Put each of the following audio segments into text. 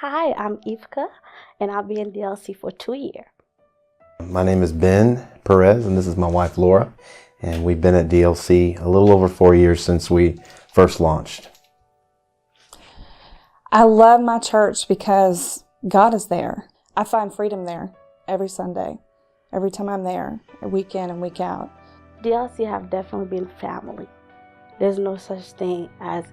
Hi, I'm Yveca, and I'll be in DLC for 2 years. My name is Ben Perez, and this is my wife Laura, and we've been at DLC a little over 4 years since we first launched. I love my church because God is there. I find freedom there every Sunday, every time I'm there, week in and week out. DLC have definitely been family. There's no such thing as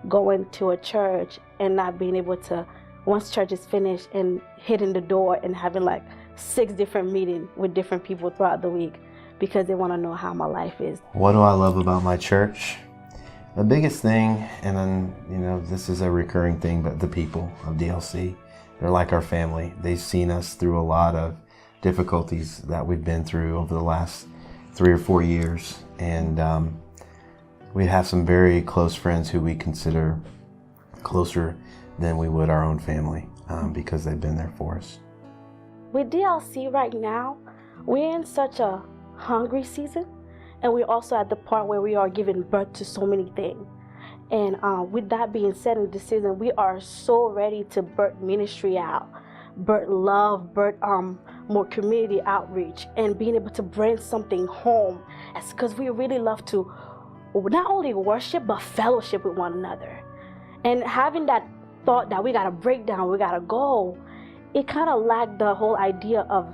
going to a church and not being able to, once church is finished, and hitting the door and having like 6 different meetings with different people throughout the week because they want to know how my life is. What do I love about my church? The biggest thing, and then, this is a recurring thing, but the people of DLC, they're like our family. They've seen us through a lot of difficulties that we've been through over the last 3 or 4 years. And we have some very close friends who we consider closer than we would our own family because they've been there for us. With DLC right now, we're in such a hungry season, and we're also at the part where we are giving birth to so many things. And with that being said, in this season, we are so ready to birth ministry out, birth love, birth more community outreach, and being able to bring something home. That's because we really love to not only worship, but fellowship with one another. And having that thought that we got to break down, we got to go, it kind of lacked the whole idea of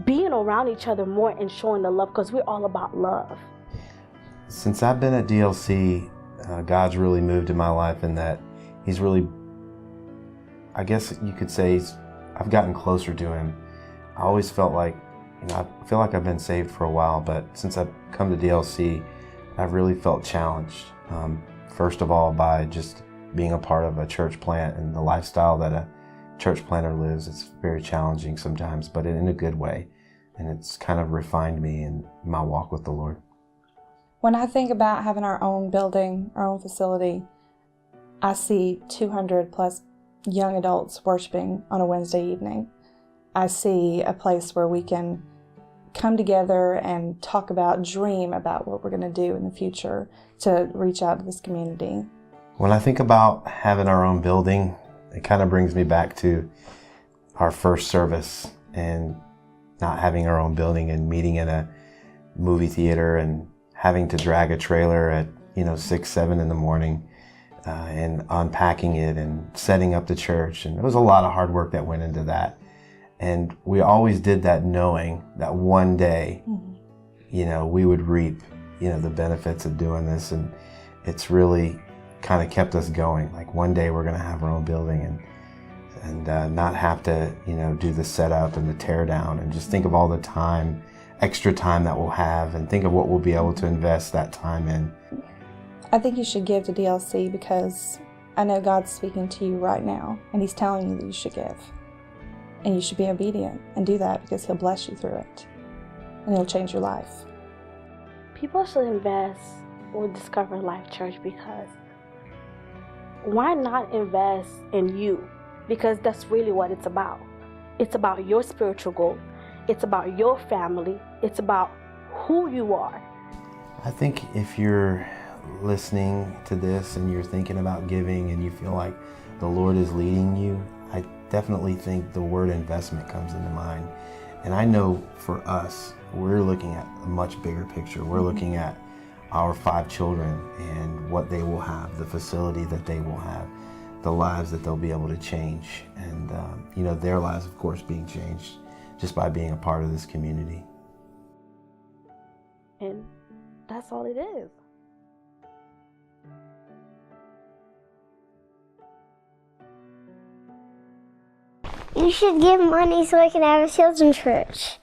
being around each other more and showing the love, because we're all about love. Since I've been at DLC, God's really moved in my life in that He's really, I guess you could say, I've gotten closer to Him. I always felt like, I feel like I've been saved for a while, but since I've come to DLC, I've really felt challenged. First of all, by just being a part of a church plant and the lifestyle that a church planter lives. It's very challenging sometimes, but in a good way. And it's kind of refined me in my walk with the Lord. When I think about having our own building, our own facility, I see 200 plus young adults worshiping on a Wednesday evening. I see a place where we can come together and talk about, dream about what we're going to do in the future to reach out to this community. When I think about having our own building, it kind of brings me back to our first service and not having our own building and meeting in a movie theater and having to drag a trailer at 6, 7 in the morning and unpacking it and setting up the church. And there was a lot of hard work that went into that. And we always did that knowing that one day, we would reap, the benefits of doing this. And it's really kind of kept us going. Like one day we're going to have our own building and not have to, do the setup and the tear down, and just think of all the time, extra time that we'll have, and think of what we'll be able to invest that time in. I think you should give to DLC because I know God's speaking to you right now, and He's telling you that you should give. And you should be obedient and do that because He'll bless you through it. And He'll change your life. People should invest with Discover Life Church, because why not invest in you? Because that's really what it's about. It's about your spiritual goal. It's about your family. It's about who you are. I think if you're listening to this and you're thinking about giving and you feel like the Lord is leading you, I definitely think the word investment comes into mind. And I know for us, we're looking at a much bigger picture. We're looking at our 5 children and what they will have, the facility that they will have, the lives that they'll be able to change, and their lives, of course, being changed just by being a part of this community. And that's all it is. You should give money so I can have a children's church.